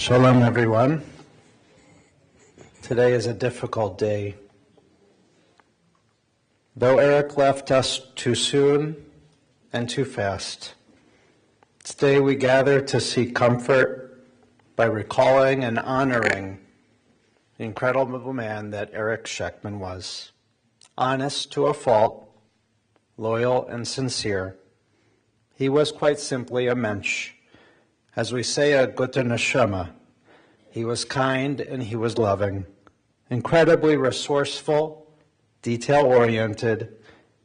Shalom, everyone. Today is a difficult day. Though Eric left us too soon and too fast, today we gather to seek comfort by recalling and honoring the incredible man that Eric Schechtman was. Honest to a fault, loyal and sincere, he was quite simply a mensch. As we say, a gute neshama. He was kind and he was loving, incredibly resourceful, detail-oriented.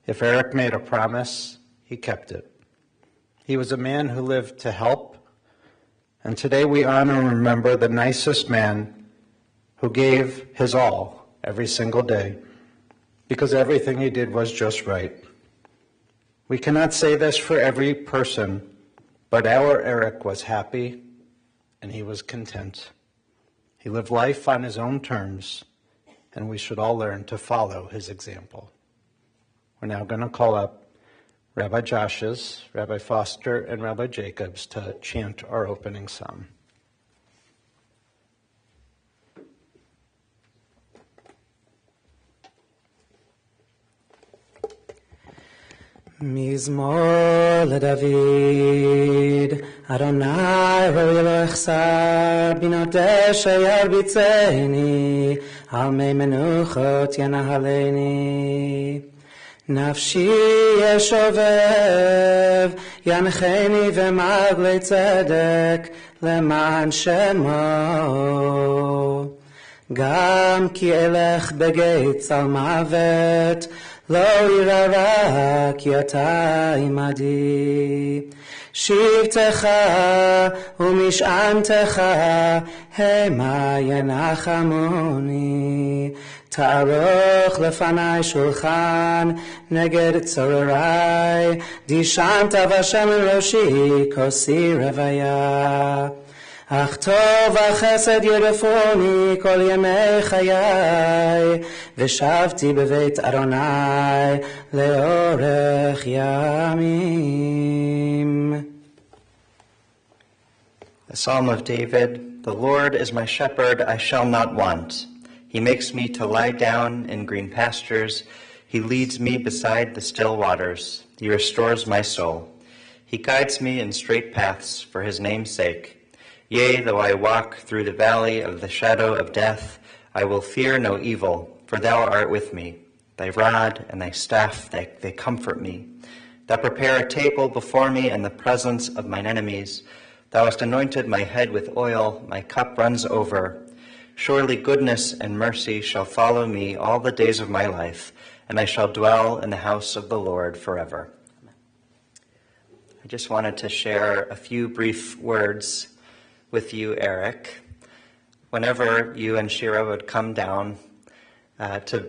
If Eric made a promise, he kept it. He was a man who lived to help, and today we honor and remember the nicest man who gave his all every single day, because everything he did was just right. We cannot say this for every person, but our Eric was happy and he was content. He lived life on his own terms, and we should all learn to follow his example. We're now going to call up Rabbi Josh's, Rabbi Foster, and Rabbi Jacobs to chant our opening psalm. מזמור לדוד, אדוני ראוי לו יחסר, בינות דשא ירביצני, על מי מנוחות ינהלני. נפשי ישובב, ינחני ומעגלי צדק, למען שמו. גם כי אלך בגיא צל מוות, לא ירא רע כי אתה עמדי. שבטך ומשענתך המה ינחמוני. תערוך לפני שולחן נגד צורריי, דישנת בשמן ראשי כוסי רוויה. אך טוב החסד ירדפוני כל ימי חיי, ושבתי בבית אדוני לאורך ימים. The Psalm of David, the Lord is my shepherd, I shall not want. He makes me to lie down in green pastures. He leads me beside the still waters. He restores my soul. He guides me in straight paths for his name's sake. Yea, though I walk through the valley of the shadow of death, I will fear no evil, for thou art with me. Thy rod and thy staff, they comfort me. Thou prepare a table before me in the presence of mine enemies. Thou hast anointed my head with oil, my cup runs over. Surely goodness and mercy shall follow me all the days of my life, and I shall dwell in the house of the Lord forever. I just wanted to share a few brief words with you, Eric. Whenever you and Shira would come down to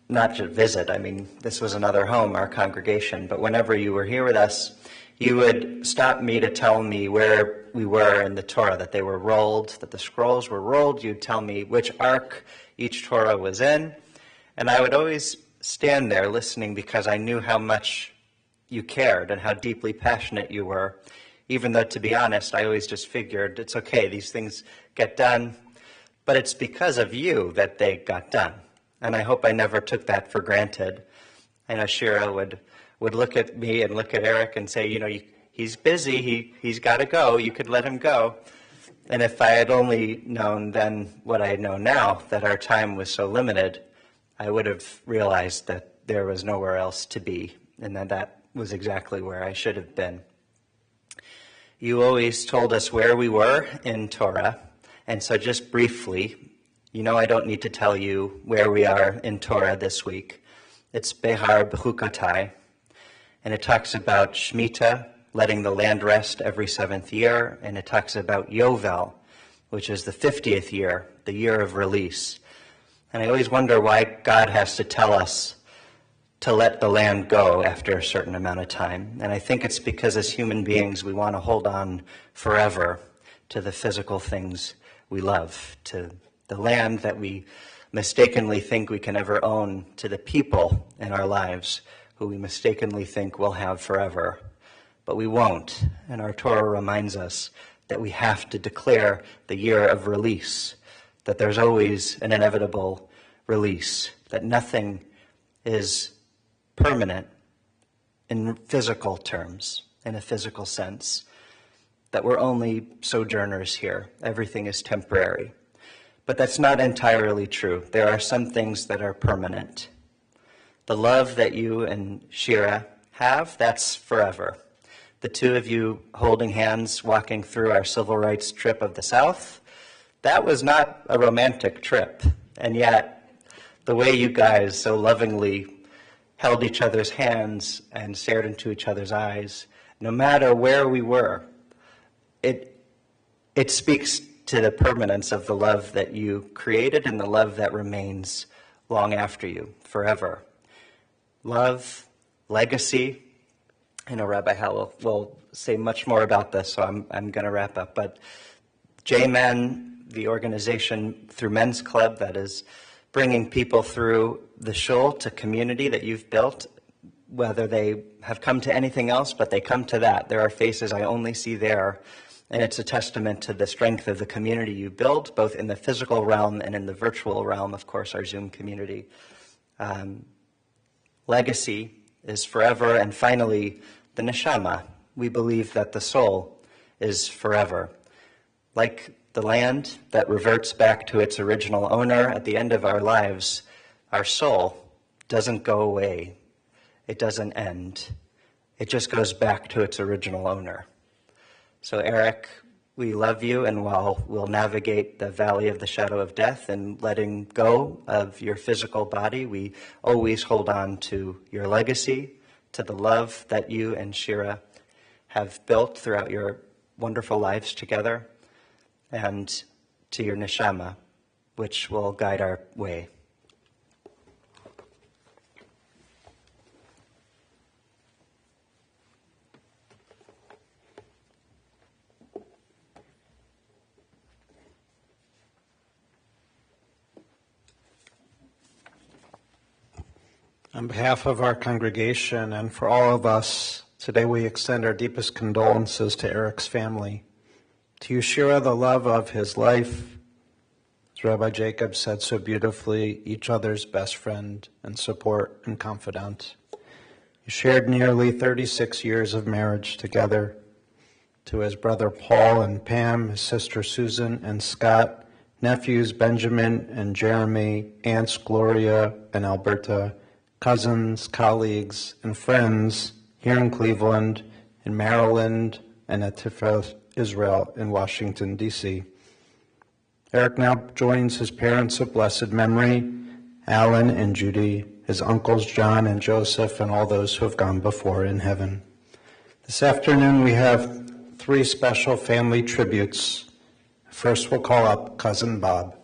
not to visit, I mean, this was another home, our congregation, but whenever you were here with us, you would stop me to tell me where we were in the Torah, that they were rolled, that the scrolls were rolled. You'd tell me which ark each Torah was in, and I would always stand there listening because I knew how much you cared and how deeply passionate you were. Even though, to be honest, I always just figured it's okay, these things get done, but it's because of you that they got done. And I hope I never took that for granted. I know Shira would look at me and look at Eric and say, you know, he's busy, he's got to go, you could let him go. And if I had only known then what I know now, that our time was so limited, I would have realized that there was nowhere else to be, and that was exactly where I should have been. You always told us where we were in Torah, and so just briefly, you know I don't need to tell you where we are in Torah this week. It's Berkowitz-Kumin-Bookatz, and it talks about Shemitah, letting the land rest every 7th year, and it talks about Yovel, which is the 50th year, the year of release. And I always wonder why God has to tell us to let the land go after a certain amount of time. And I think it's because as human beings, we want to hold on forever to the physical things we love, to the land that we mistakenly think we can ever own, to the people in our lives who we mistakenly think we'll have forever. But we won't, and our Torah reminds us that we have to declare the year of release, that there's always an inevitable release, that nothing is permanent in physical terms, in a physical sense, that we're only sojourners here. Everything is temporary. But that's not entirely true. There are some things that are permanent. The love that you and Shira have, that's forever. The two of you holding hands, walking through our civil rights trip of the South, that was not a romantic trip. And yet, the way you guys so lovingly held each other's hands and stared into each other's eyes, no matter where we were, it speaks to the permanence of the love that you created and the love that remains long after you, forever. Love, legacy. I know Rabbi Howell will say much more about this, so I'm going to wrap up. But J-Men, the organization through Men's Club that is bringing people through the shul to community that you've built, whether they have come to anything else, but they come to that. There are faces I only see there, and it's a testament to the strength of the community you build, both in the physical realm and in the virtual realm, of course, our Zoom community. Legacy is forever, and finally, the neshama. We believe that the soul is forever. Like the land that reverts back to its original owner at the end of our lives, our soul doesn't go away. It doesn't end. It just goes back to its original owner. So Eric, we love you, and while we'll navigate the valley of the shadow of death and letting go of your physical body, we always hold on to your legacy, to the love that you and Shira have built throughout your wonderful lives together, and to your neshama, which will guide our way. On behalf of our congregation and for all of us, today we extend our deepest condolences to Eric's family. To you, Shira, the love of his life, as Rabbi Jacob said so beautifully, each other's best friend and support and confidant. You shared nearly 36 years of marriage together. To his brother Paul and Pam, his sister Susan and Scott, nephews Benjamin and Jeremy, aunts Gloria and Alberta, cousins, colleagues, and friends here in Cleveland, in Maryland, and at Tiferet Israel in Washington, D.C. Eric now joins his parents of blessed memory, Alan and Judy, his uncles John and Joseph, and all those who have gone before in heaven. This afternoon we have 3 special family tributes. First we'll call up Cousin Bob.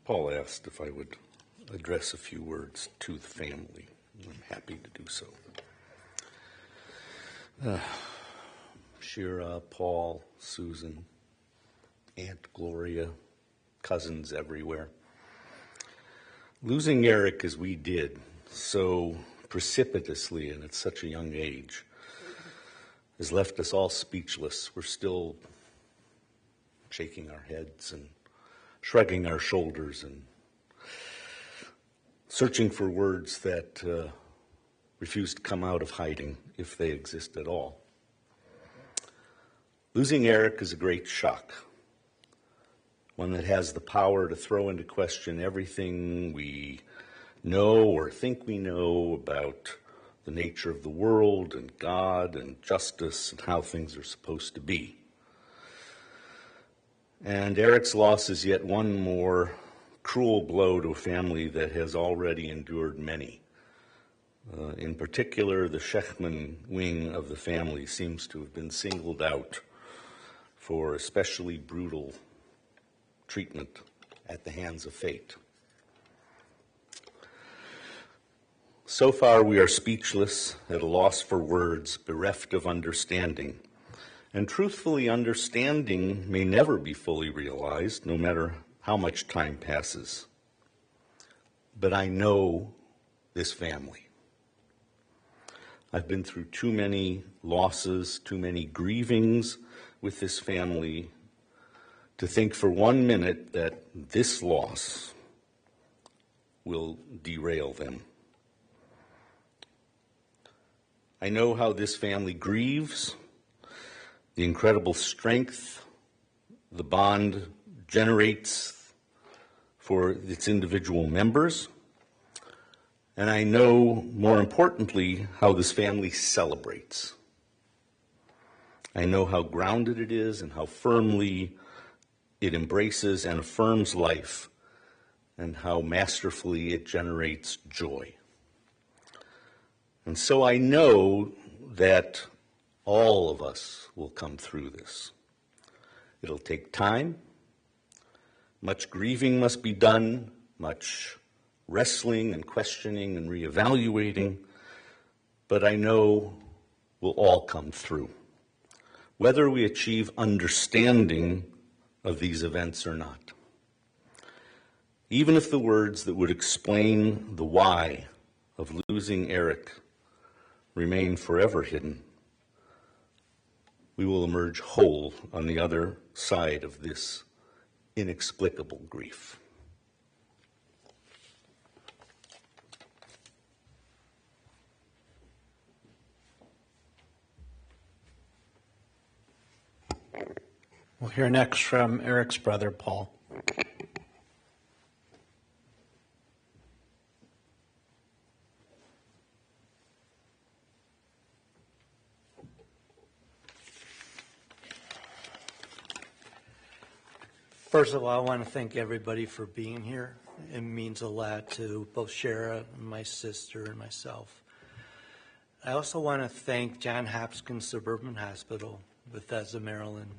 Paul asked if I would address a few words to the family. I'm happy to do so. Shira, Paul, Susan, Aunt Gloria, cousins everywhere. Losing Eric as we did so precipitously and at such a young age has left us all speechless. We're still shaking our heads and shrugging our shoulders and searching for words that refuse to come out of hiding, if they exist at all. Losing Eric is a great shock, one that has the power to throw into question everything we know or think we know about the nature of the world and God and justice and how things are supposed to be. And Eric's loss is yet one more cruel blow to a family that has already endured many. In particular, the Schechtman wing of the family seems to have been singled out for especially brutal treatment at the hands of fate. So far, we are speechless, at a loss for words, bereft of understanding, And truthfully, understanding may never be fully realized, no matter how much time passes. But I know this family. I've been through too many losses, too many grievings with this family to think for 1 minute that this loss will derail them. I know how this family grieves, the incredible strength the bond generates for its individual members. And I know, more importantly, how this family celebrates. I know how grounded it is and how firmly it embraces and affirms life, and how masterfully it generates joy. And so I know that all of us will come through this. It'll take time. Much grieving must be done, much wrestling and questioning and reevaluating, but I know we'll all come through, whether we achieve understanding of these events or not. Even if the words that would explain the why of losing Eric remain forever hidden, we will emerge whole on the other side of this inexplicable grief. We'll hear next from Eric's brother, Paul. First of all, I want to thank everybody for being here. It means a lot to both Shara, my sister, and myself. I also want to thank Johns Hopkins Suburban Hospital, Bethesda, Maryland,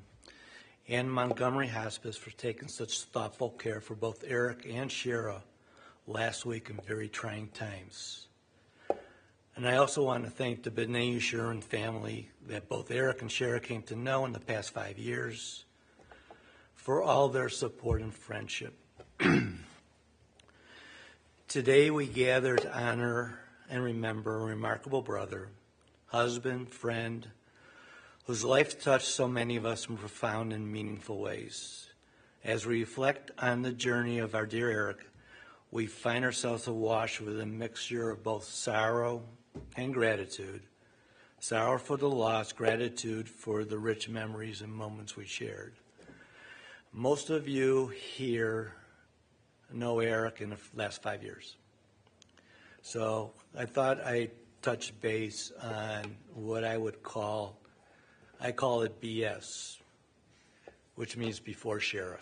and Montgomery Hospice for taking such thoughtful care for both Eric and Shara last week in very trying times. And I also want to thank the B'nai Yeshurun family that both Eric and Shara came to know in the past 5 years for all their support and friendship. Today we gather to honor and remember a remarkable brother, husband, friend, whose life touched so many of us in profound and meaningful ways. As we reflect on the journey of our dear Eric, we find ourselves awash with a mixture of both sorrow and gratitude. Sorrow for the loss, gratitude for the rich memories and moments we shared. Most of you here know Eric in the last 5 years. So I thought I'd touch base on what I call it BS, which means before Shara.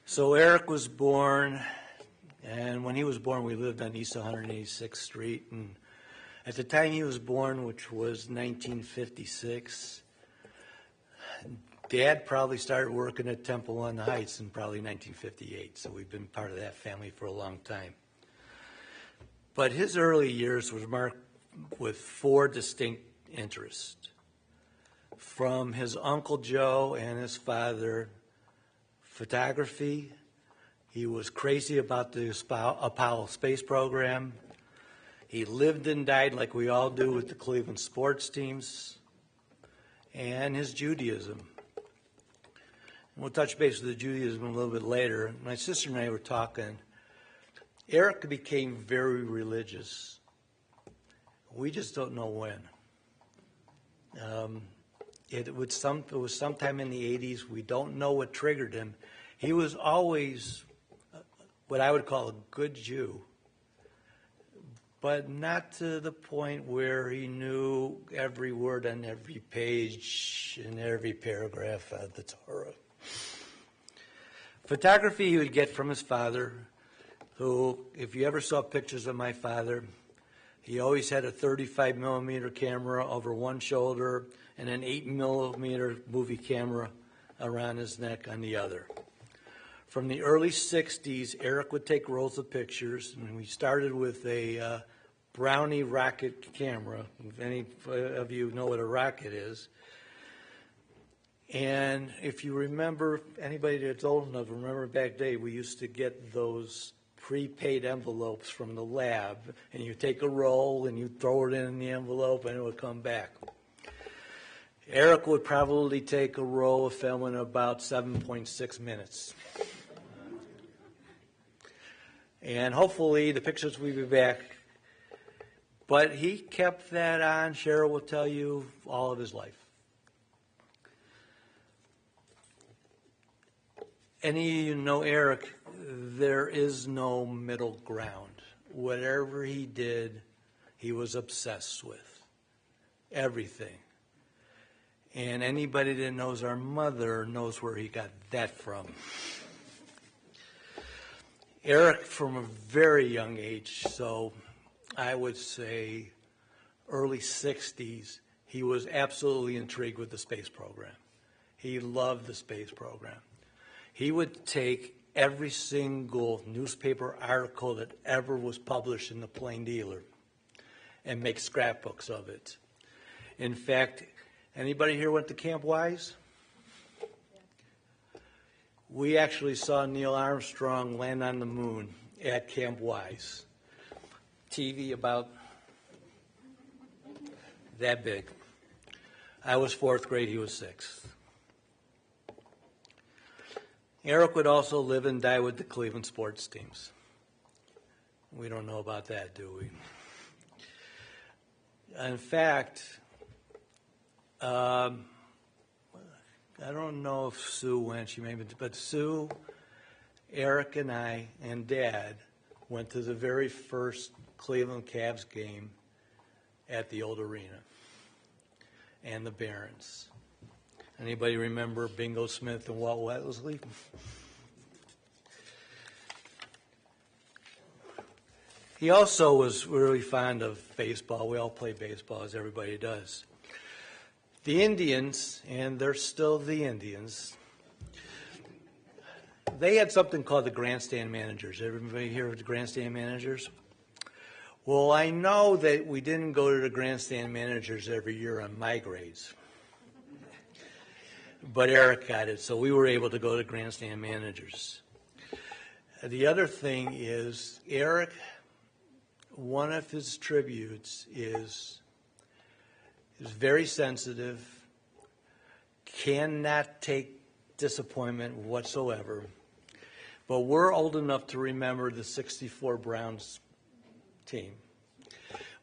So Eric was born, and when he was born, we lived on East 186th Street. And at the time he was born, which was 1956, Dad probably started working at Temple on the Heights in probably 1958. So we've been part of that family for a long time. But his early years were marked with 4 distinct interests. From his Uncle Joe and his father, photography. He was crazy about the Apollo space program. He lived and died like we all do with the Cleveland sports teams. And his Judaism. We'll touch base with the Judaism a little bit later. My sister and I were talking. Eric became very religious. We just don't know when. It was sometime in the 80s. We don't know what triggered him. He was always what I would call a good Jew, but not to the point where he knew every word on every page in every paragraph of the Torah. Photography he would get from his father, who, if you ever saw pictures of my father, he always had a 35 millimeter camera over one shoulder and an 8 millimeter movie camera around his neck on the other. From the early 60s, Eric would take rolls of pictures, and we started with a Brownie rocket camera, if any of you know what a rocket is. And if you remember, anybody that's old enough, remember back day, we used to get those prepaid envelopes from the lab, and you take a roll and you throw it in the envelope and it would come back. Eric would probably take a roll of film in about 7.6 minutes. And hopefully the pictures will be back. But he kept that on, Cheryl will tell you, all of his life. Any of you know Eric, there is no middle ground. Whatever he did, he was obsessed with. Everything. And anybody that knows our mother knows where he got that from. Eric, from a very young age, so I would say early 60s, he was absolutely intrigued with the space program. He loved the space program. He would take every single newspaper article that ever was published in the Plain Dealer and make scrapbooks of it. In fact, anybody here went to Camp Wise? We actually saw Neil Armstrong land on the moon at Camp Wise. TV about that big. I was 4th grade, he was 6th. Eric would also live and die with the Cleveland sports teams. We don't know about that, do we? In fact, I don't know if Sue went, she maybe, but Sue, Eric, and I, and Dad went to the very first Cleveland Cavs game at the old arena and the Barons. Anybody remember Bingo Smith and Walt Wetley? He also was really fond of baseball. We all play baseball, as everybody does. The Indians, and they're still the Indians, they had something called the grandstand managers. Everybody hear of the grandstand managers? Well, I know that we didn't go to the grandstand managers every year on my grades. But Eric got it, so we were able to go to grandstand managers. The other thing is, Eric, one of his tributes is very sensitive, cannot take disappointment whatsoever. But we're old enough to remember the '64 Browns team.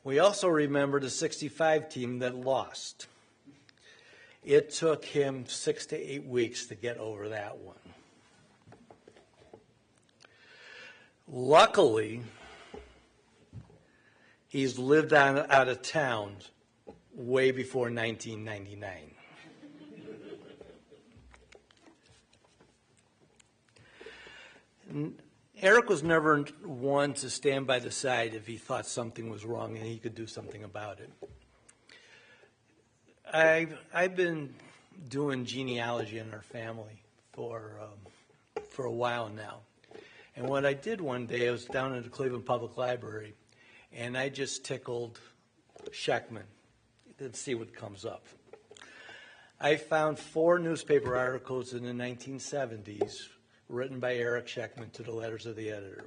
We also remember the '65 team that lost. It took him 6 to 8 weeks to get over that one. Luckily, he's lived out of town way before 1999. Eric was never one to stand by the side if he thought something was wrong and he could do something about it. I've been doing genealogy in our family for a while now. And what I did one day, I was down at the Cleveland Public Library, and I just tickled Schechtman to see what comes up. I found 4 newspaper articles in the 1970s written by Eric Schechtman to the letters of the editor.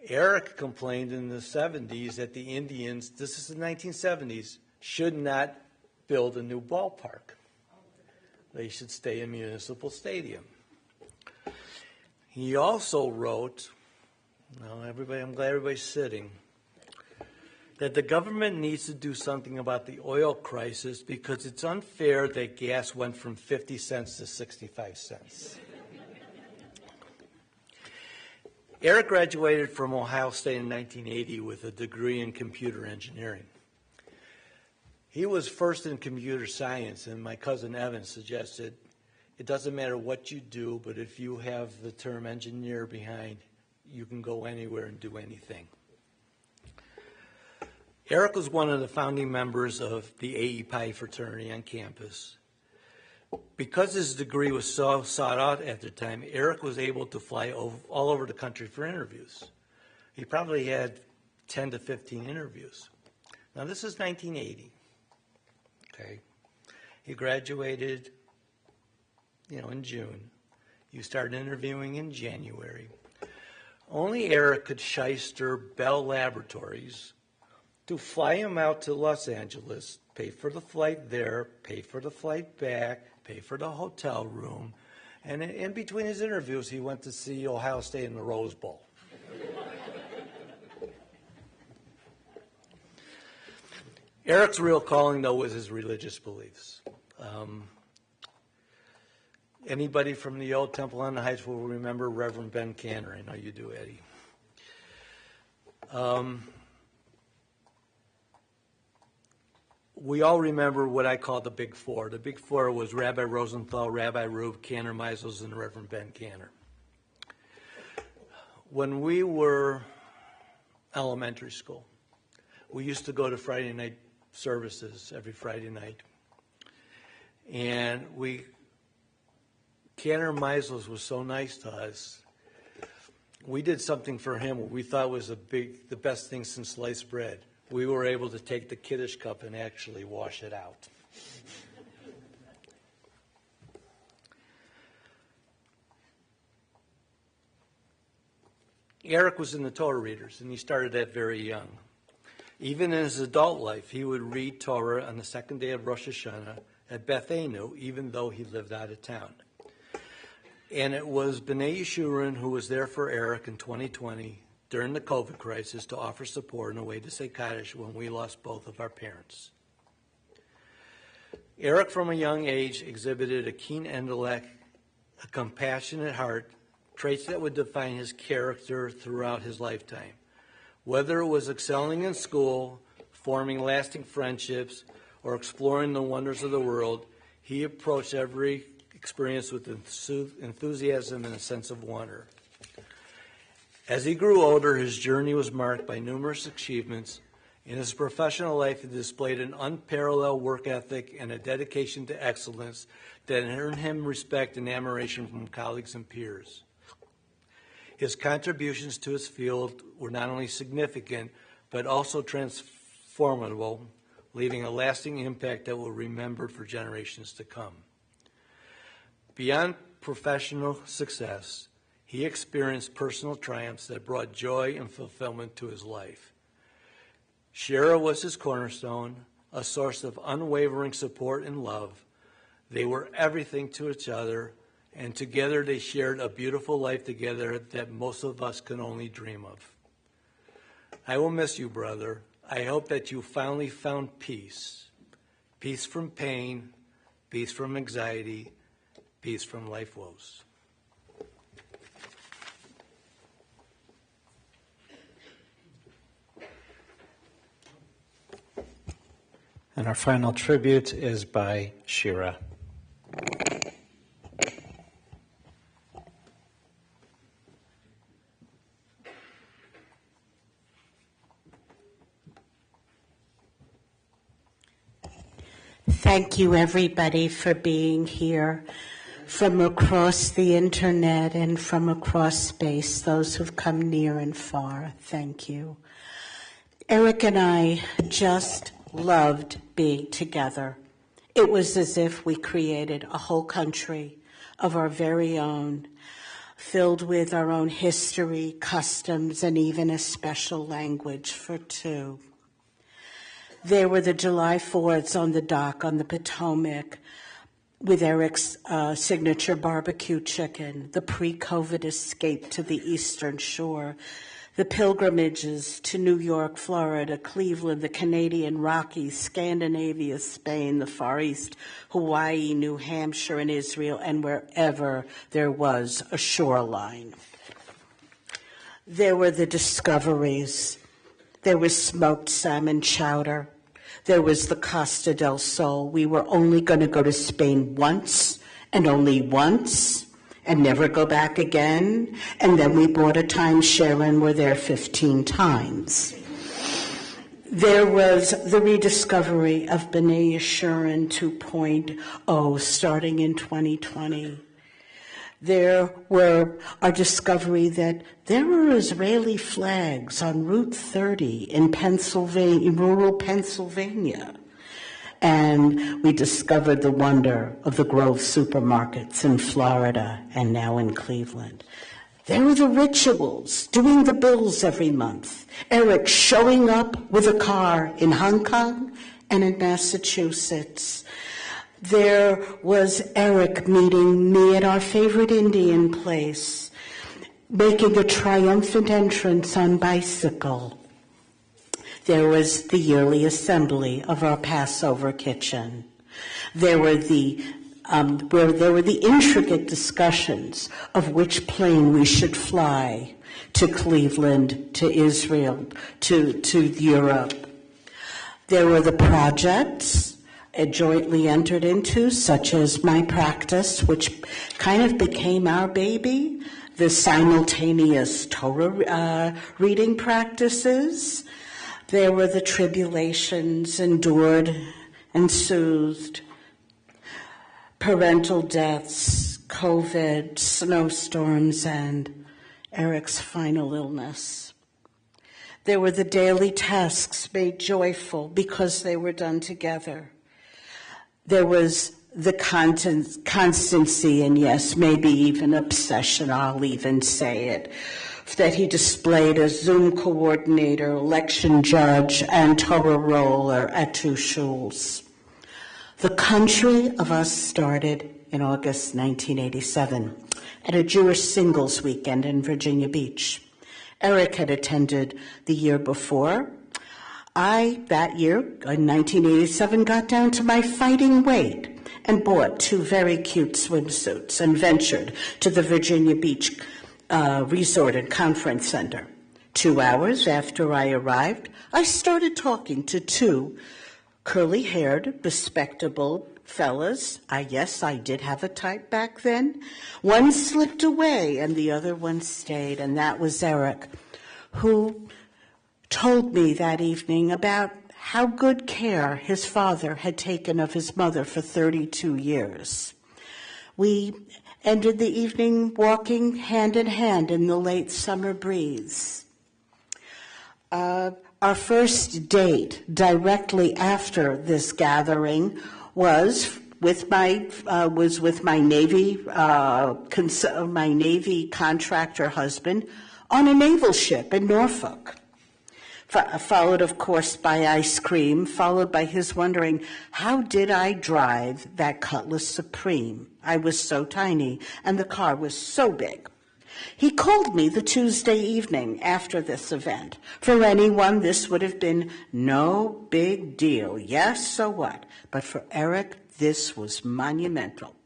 Eric complained in the 70s that the Indians, this is the 1970s, should not build a new ballpark. They should stay in Municipal Stadium. He also wrote, I'm glad everybody's sitting, that the government needs to do something about the oil crisis because it's unfair that gas went from 50 cents to 65 cents. Eric graduated from Ohio State in 1980 with a degree in computer engineering. He was first in computer science, and my cousin Evan suggested it doesn't matter what you do, but if you have the term engineer behind, you can go anywhere and do anything. Eric was one of the founding members of the AE Pi fraternity on campus. Because his degree was so sought out at the time, Eric was able to fly all over the country for interviews. He probably had 10 to 15 interviews. Now, this is 1980, okay? He graduated, in June. You started interviewing in January. Only Eric could shyster Bell Laboratories to fly him out to Los Angeles, pay for the flight there, pay for the flight back, pay for the hotel room, and in between his interviews, he went to see Ohio State in the Rose Bowl. Eric's real calling, though, was his religious beliefs. Anybody from the old Temple on the Heights will remember Reverend Ben Cantor. I know you do, Eddie. We all remember what I call the Big Four. The Big Four was Rabbi Rosenthal, Rabbi Rube, Cantor Meisels, and Reverend Ben Cantor. When we were elementary school, we used to go to Friday night services every Friday night. And Cantor Meisels was so nice to us. We did something for him what we thought was the best thing since sliced bread. We were able to take the Kiddush cup and actually wash it out. Eric was in the Torah readers, and he started that very young. Even in his adult life, he would read Torah on the second day of Rosh Hashanah at Beth Anu, even though he lived out of town. And it was B'nai Yeshurun who was there for Eric in 2020 during the COVID crisis to offer support and a way to say Kaddish when we lost both of our parents. Eric, from a young age, exhibited a keen intellect, a compassionate heart, traits that would define his character throughout his lifetime. Whether it was excelling in school, forming lasting friendships, or exploring the wonders of the world, he approached every experience with enthusiasm and a sense of wonder. As he grew older, his journey was marked by numerous achievements. In his professional life, he displayed an unparalleled work ethic and a dedication to excellence that earned him respect and admiration from colleagues and peers. His contributions to his field were not only significant, but also transformative, leaving a lasting impact that will be remembered for generations to come. Beyond professional success, he experienced personal triumphs that brought joy and fulfillment to his life. Shira was his cornerstone, a source of unwavering support and love. They were everything to each other, and together they shared a beautiful life together that most of us can only dream of. I will miss you, brother. I hope that you finally found peace. Peace from pain, peace from anxiety, peace from life woes. And our final tribute is by Shira. Thank you, everybody, for being here from across the internet and from across space, those who've come near and far. Thank you. Eric and I just loved being together. It was as if we created a whole country of our very own, filled with our own history, customs, and even a special language for two. There were the July 4ths on the dock on the Potomac with Eric's signature barbecue chicken, the pre-COVID escape to the Eastern Shore, the pilgrimages to New York, Florida, Cleveland, the Canadian Rockies, Scandinavia, Spain, the Far East, Hawaii, New Hampshire, and Israel, and wherever there was a shoreline. There were the discoveries. There was smoked salmon chowder. There was the Costa del Sol. We were only going to go to Spain once and only once and never go back again. And then we bought a timeshare and were there 15 times. There was the rediscovery of B'nai Yeshurun 2.0 starting in 2020. There were our discovery that there were Israeli flags on Route 30 in Pennsylvania, in rural Pennsylvania. And we discovered the wonder of the Grove supermarkets in Florida and now in Cleveland. There were the rituals, doing the bills every month. Eric showing up with a car in Hong Kong and in Massachusetts. There was Eric meeting me at our favorite Indian place, making a triumphant entrance on bicycle. There was the yearly assembly of our Passover kitchen. There were the intricate discussions of which plane we should fly to Cleveland, to Israel, to Europe. There were the projects jointly entered into, such as my practice, which kind of became our baby, the simultaneous Torah reading practices. There were the tribulations endured and soothed, parental deaths, COVID, snowstorms, and Eric's final illness. There were the daily tasks made joyful because they were done together. There was the constancy and, yes, maybe even obsession, I'll even say it, that he displayed as Zoom coordinator, election judge, and Torah roller at two shuls. The country of us started in August 1987 at a Jewish singles weekend in Virginia Beach. Eric had attended the year before. That year, in 1987, got down to my fighting weight and bought two very cute swimsuits and ventured to the Virginia Beach Resort and Conference Center. 2 hours after I arrived, I started talking to two curly-haired, respectable fellas. Yes, I did have a type back then. One slipped away and the other one stayed, and that was Eric, who told me that evening about how good care his father had taken of his mother for 32 years. We ended the evening walking hand in hand in the late summer breeze. Our first date directly after this gathering was with my Navy contractor husband on a naval ship in Norfolk. Followed, of course, by ice cream, followed by his wondering, how did I drive that Cutlass Supreme? I was so tiny, and the car was so big. He called me the Tuesday evening after this event. For anyone, this would have been no big deal. Yes, so what? But for Eric, this was monumental.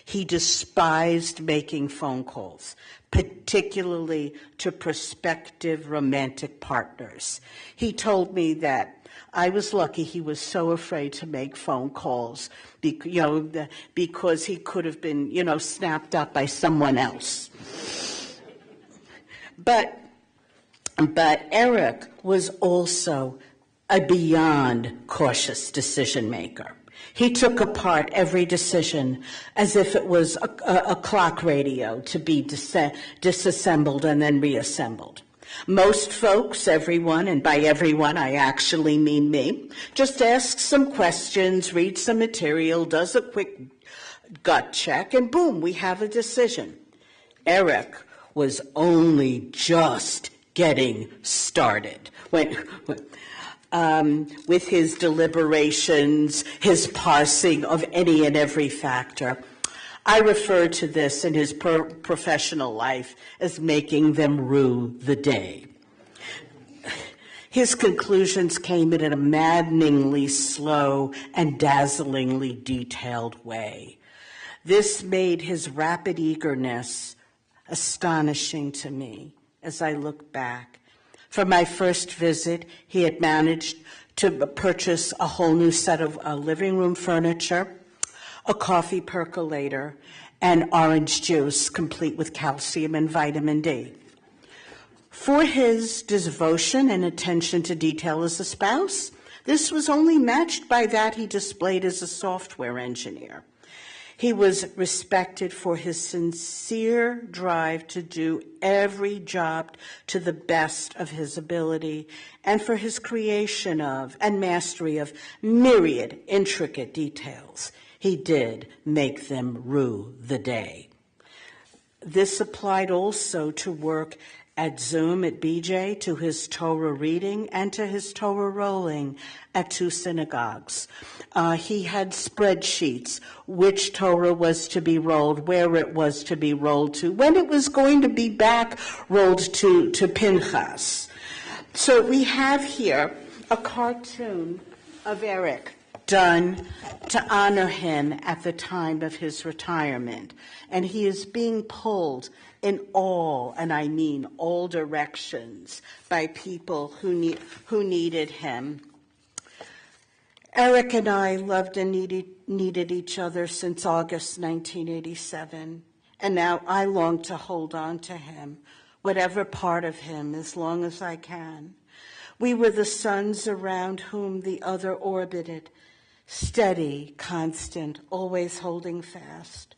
He despised making phone calls, particularly to prospective romantic partners. He told me that I was lucky he was so afraid to make phone calls, because he could have been, snapped up by someone else. But Eric was also a beyond cautious decision maker. He took apart every decision as if it was a clock radio to be disassembled and then reassembled. Most folks, everyone, and by everyone I actually mean me, just asks some questions, reads some material, does a quick gut check, and boom, we have a decision. Eric was only just getting started with his deliberations, his parsing of any and every factor. I refer to this in his professional life as making them rue the day. His conclusions came in a maddeningly slow and dazzlingly detailed way. This made his rapid eagerness astonishing to me as I look back. For my first visit, he had managed to purchase a whole new set of living room furniture, a coffee percolator, and orange juice, complete with calcium and vitamin D. For his devotion and attention to detail as a spouse, this was only matched by that he displayed as a software engineer. He was respected for his sincere drive to do every job to the best of his ability and for his creation of and mastery of myriad intricate details. He did make them rue the day. This applied also to work at Zoom at BJ, to his Torah reading, and to his Torah rolling at 2 synagogues. He had spreadsheets, which Torah was to be rolled, where it was to be rolled to, when it was going to be back rolled to Pinchas. So we have here a cartoon of Eric done to honor him at the time of his retirement. And he is being pulled in all, and I mean all directions, by people who needed him. Eric and I loved and needed each other since August 1987, and now I long to hold on to him, whatever part of him, as long as I can. We were the suns around whom the other orbited, steady, constant, always holding fast.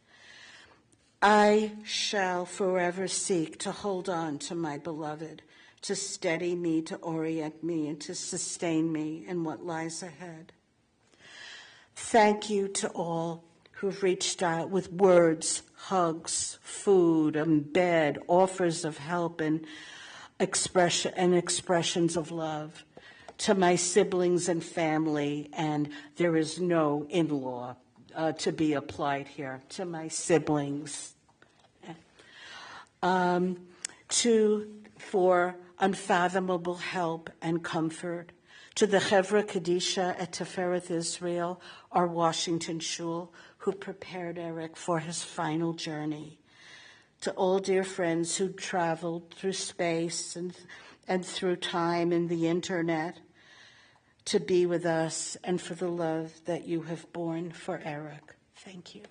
I shall forever seek to hold on to my beloved, to steady me, to orient me, and to sustain me in what lies ahead. Thank you to all who've reached out with words, hugs, food, and bed, offers of help, and expressions of love. To my siblings and family, and there is no in-law to be applied here, to my siblings, for unfathomable help and comfort, to the Chevra Kadisha at Tefereth Israel, our Washington shul, who prepared Eric for his final journey, to all dear friends who traveled through space and through time and the internet to be with us, and for the love that you have borne for Eric. Thank you.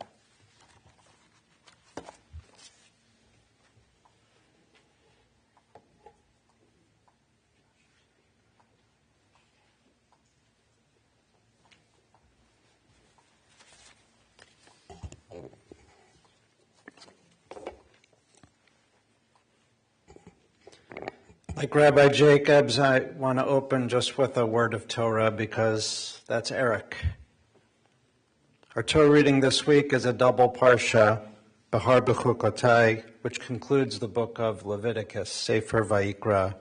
Like Rabbi Jacobs, I want to open just with a word of Torah because that's Eric. Our Torah reading this week is a double parsha, Behar Bechukotai, which concludes the book of Leviticus, Sefer Vayikra.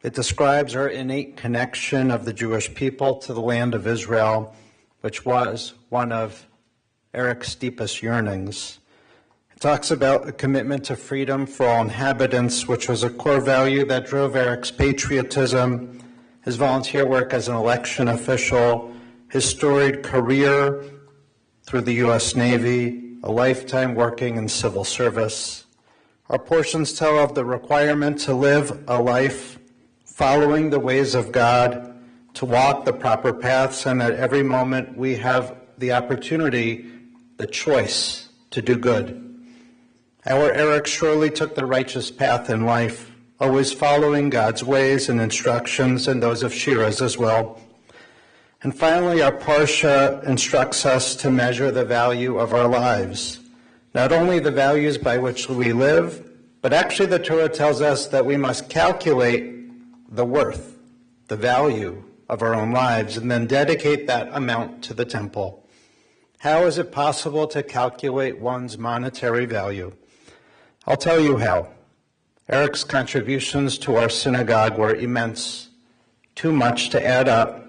It describes our innate connection of the Jewish people to the land of Israel, which was one of Eric's deepest yearnings. It talks about a commitment to freedom for all inhabitants, which was a core value that drove Eric's patriotism, his volunteer work as an election official, his storied career through the U.S. Navy, a lifetime working in civil service. Our portions tell of the requirement to live a life following the ways of God, to walk the proper paths, and at every moment we have the opportunity, the choice to do good. Our Eric surely took the righteous path in life, always following God's ways and instructions, and those of Shira's as well. And finally, our Parsha instructs us to measure the value of our lives, not only the values by which we live, but actually the Torah tells us that we must calculate the worth, the value of our own lives, and then dedicate that amount to the temple. How is it possible to calculate one's monetary value? I'll tell you how. Eric's contributions to our synagogue were immense, too much to add up.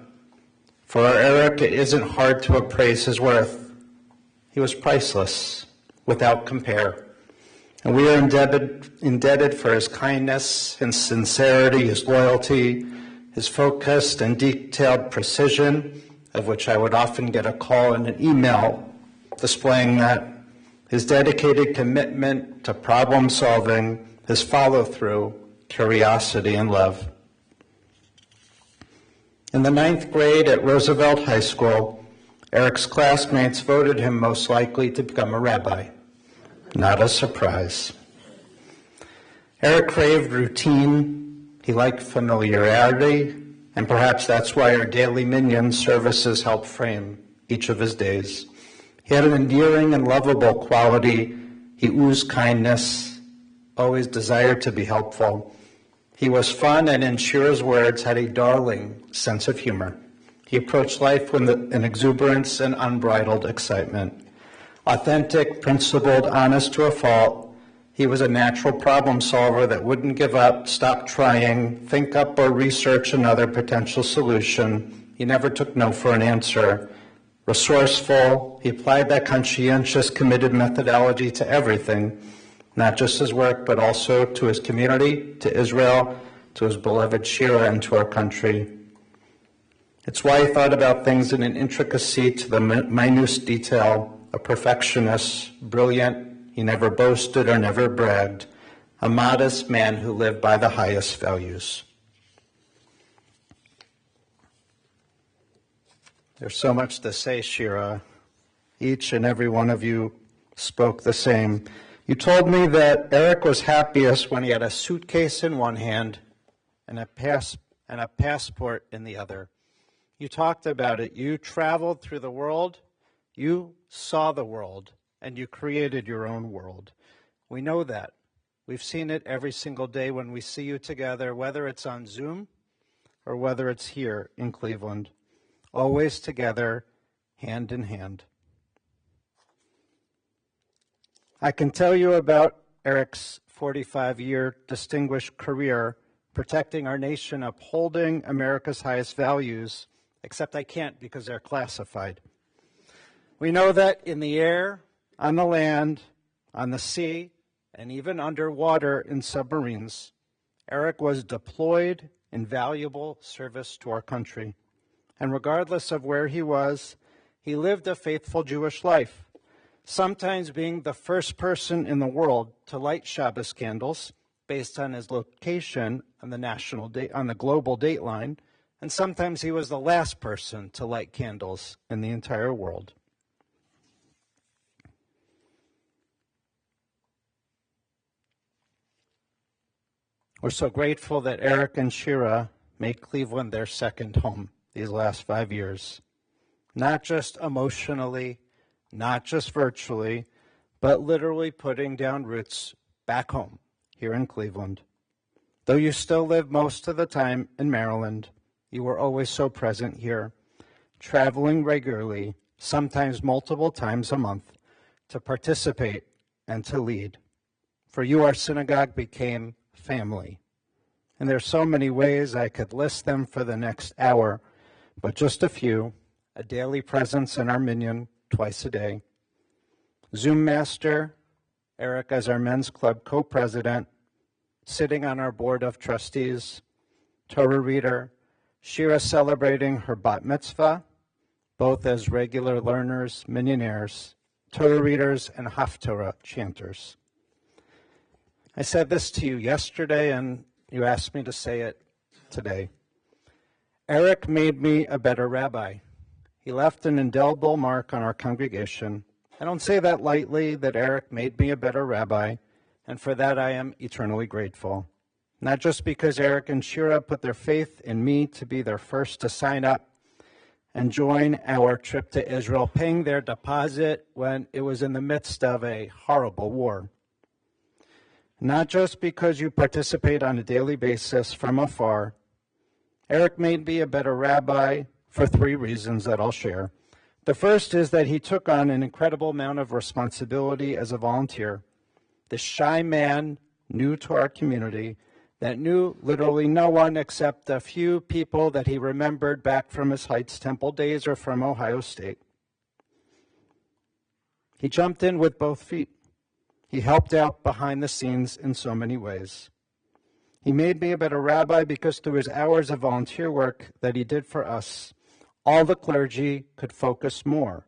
For our Eric, it isn't hard to appraise his worth. He was priceless, without compare. And we are indebted for his kindness and sincerity, his loyalty, his focused and detailed precision, of which I would often get a call and an email displaying that, his dedicated commitment to problem solving, his follow-through, curiosity, and love. In the 9th grade at Roosevelt High School, Eric's classmates voted him most likely to become a rabbi. Not a surprise. Eric craved routine, he liked familiarity, and perhaps that's why our daily minyan services help frame each of his days. He had an endearing and lovable quality. He oozed kindness, always desired to be helpful. He was fun and, in Shira's words, had a darling sense of humor. He approached life with an exuberance and unbridled excitement. Authentic, principled, honest to a fault, he was a natural problem solver that wouldn't give up, stop trying, think up or research another potential solution. He never took no for an answer. Resourceful, he applied that conscientious, committed methodology to everything, not just his work, but also to his community, to Israel, to his beloved Shira, and to our country. It's why he thought about things in an intricacy to the minutest detail, a perfectionist, brilliant. He never boasted or never bragged, a modest man who lived by the highest values. There's so much to say, Shira. Each and every one of you spoke the same. You told me that Eric was happiest when he had a suitcase in one hand and a passport in the other. You talked about it. You traveled through the world. You saw the world, and you created your own world. We know that. We've seen it every single day when we see you together, whether it's on Zoom or whether it's here in Cleveland. Always together, hand in hand. I can tell you about Eric's 45-year distinguished career protecting our nation, upholding America's highest values, except I can't because they're classified. We know that in the air, on the land, on the sea, and even underwater in submarines, Eric was deployed in valuable service to our country. And regardless of where he was, he lived a faithful Jewish life, sometimes being the first person in the world to light Shabbos candles based on his location on the global dateline, and sometimes he was the last person to light candles in the entire world. We're so grateful that Eric and Shira made Cleveland their second home these last 5 years. Not just emotionally, not just virtually, but literally putting down roots back home here in Cleveland. Though you still live most of the time in Maryland, you were always so present here, traveling regularly, sometimes multiple times a month, to participate and to lead. For you, our synagogue became family. And there's so many ways I could list them for the next hour, but just a few: a daily presence in our minyan twice a day, Zoom master, Eric as our men's club co-president, sitting on our board of trustees, Torah reader, Shira celebrating her bat mitzvah, both as regular learners, minyaneers, Torah readers, and Haftorah chanters. I said this to you yesterday, and you asked me to say it today. Eric made me a better rabbi. He left an indelible mark on our congregation. I don't say that lightly, that Eric made me a better rabbi, and for that I am eternally grateful. Not just because Eric and Shira put their faith in me to be their first to sign up and join our trip to Israel, paying their deposit when it was in the midst of a horrible war. Not just because you participate on a daily basis from afar. Eric made me a better rabbi for 3 reasons that I'll share. The first is that he took on an incredible amount of responsibility as a volunteer. This shy man, new to our community, that knew literally no one except a few people that he remembered back from his Heights Temple days or from Ohio State. He jumped in with both feet. He helped out behind the scenes in so many ways. He made me a better rabbi because through his hours of volunteer work that he did for us, all the clergy could focus more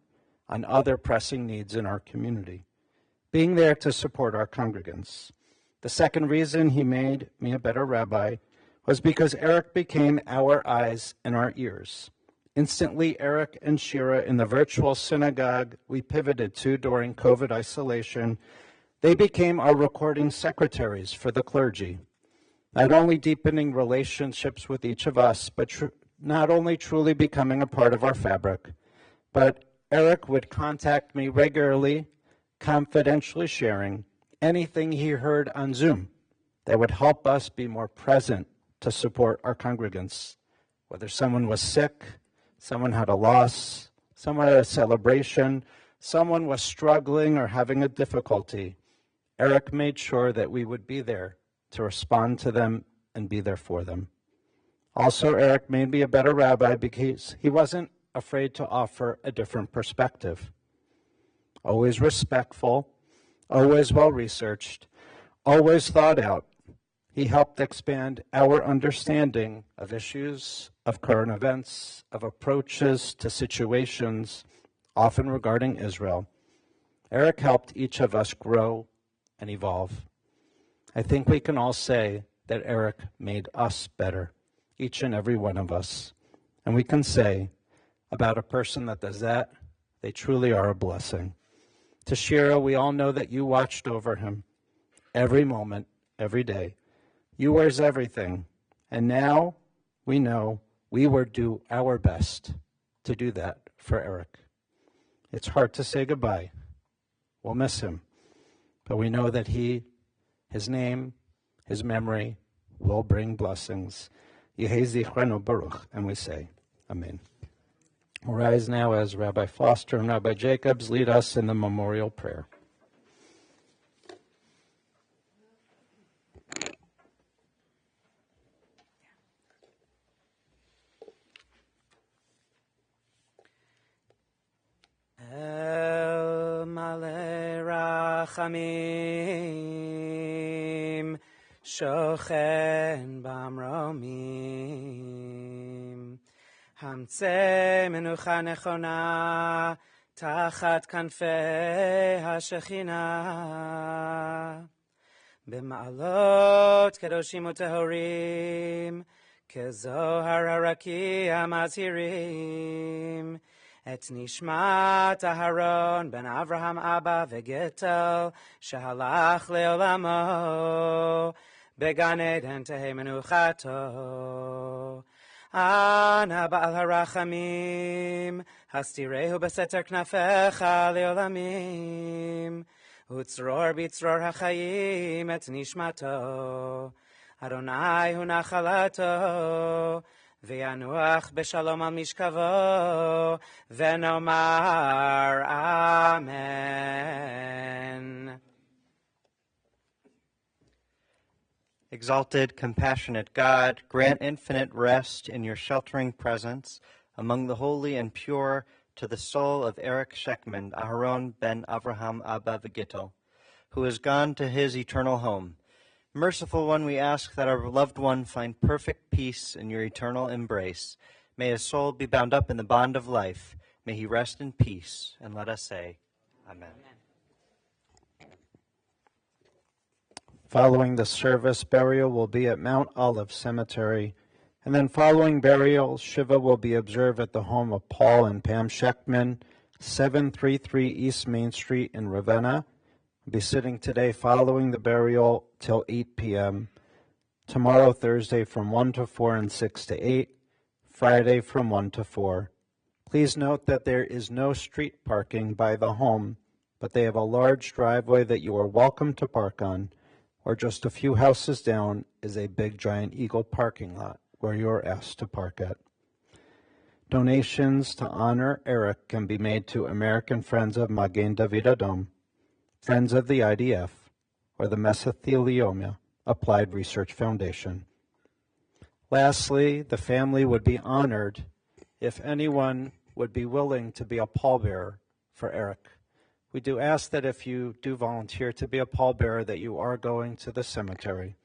on other pressing needs in our community, being there to support our congregants. The second reason he made me a better rabbi was because Eric became our eyes and our ears. Instantly, Eric and Shira in the virtual synagogue we pivoted to during COVID isolation, they became our recording secretaries for the clergy, not only deepening relationships with each of us, but not only truly becoming a part of our fabric, but Eric would contact me regularly, confidentially sharing anything he heard on Zoom that would help us be more present to support our congregants. Whether someone was sick, someone had a loss, someone had a celebration, someone was struggling or having a difficulty, Eric made sure that we would be there to respond to them and be there for them. Also, Eric made me a better rabbi because he wasn't afraid to offer a different perspective. Always respectful, always well-researched, always thought out. He helped expand our understanding of issues, of current events, of approaches to situations, often regarding Israel. Eric helped each of us grow and evolve. I think we can all say that Eric made us better, each and every one of us. And we can say about a person that does that, they truly are a blessing. To Shira, we all know that you watched over him every moment, every day. You wears everything. And now we know we will do our best to do that for Eric. It's hard to say goodbye. We'll miss him. But we know that his name, his memory will bring blessings. Yehei Zichrenu Baruch. And we say, Amen. We'll rise now as Rabbi Foster and Rabbi Jacobs lead us in the memorial prayer. El Malei Rachamim Shochen Bamromim Hamtzeh Menucha Nechona Tachat Kanfei HaShechina B'ma'alot Kedoshim U'Tehorim Kezohar HaRakia Mazhirim Et Nishmat Aharon Ben Avraham Abba Vegetel Shehalach Leolamo Began Eden Tehei Menuchato Ana Ba'al Harachamim Hastirehu Beseter Knafecha Leolamim Utzror Bitzror HaChayim Et Nishmato Adonai Hu Nachalato V'yanuach b'shalom al mishkavo, v'nomar Amen. Exalted, compassionate God, grant infinite rest in your sheltering presence among the holy and pure to the soul of Eric Schechtman, Aharon ben Avraham Abba V'Gittel, who has gone to his eternal home. Merciful One, we ask that our loved one find perfect peace in your eternal embrace. May his soul be bound up in the bond of life. May he rest in peace. And let us say, Amen. Following the service, burial will be at Mount Olive Cemetery. And then following burial, Shiva will be observed at the home of Paul and Pam Schechtman, 733 East Main Street in Ravenna. We'll be sitting today following the burial till 8 p.m. Tomorrow, Thursday, from 1 to 4 and 6 to 8. Friday, from 1 to 4. Please note that there is no street parking by the home, but they have a large driveway that you are welcome to park on, or just a few houses down is a big giant Eagle parking lot where you are asked to park at. Donations to honor Eric can be made to American Friends of Magen David Adom, Friends of the IDF, or the Mesothelioma Applied Research Foundation. Lastly, the family would be honored if anyone would be willing to be a pallbearer for Eric. We do ask that if you do volunteer to be a pallbearer that you are going to the cemetery,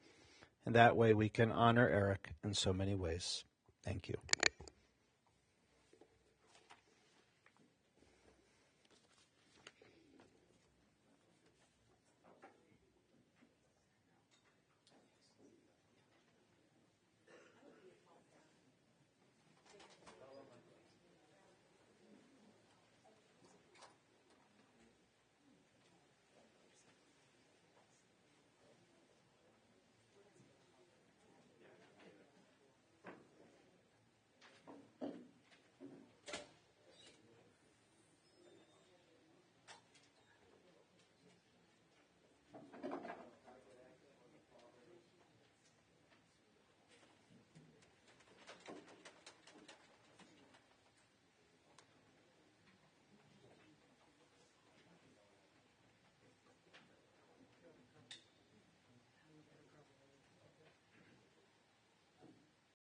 and that way we can honor Eric in so many ways. Thank you.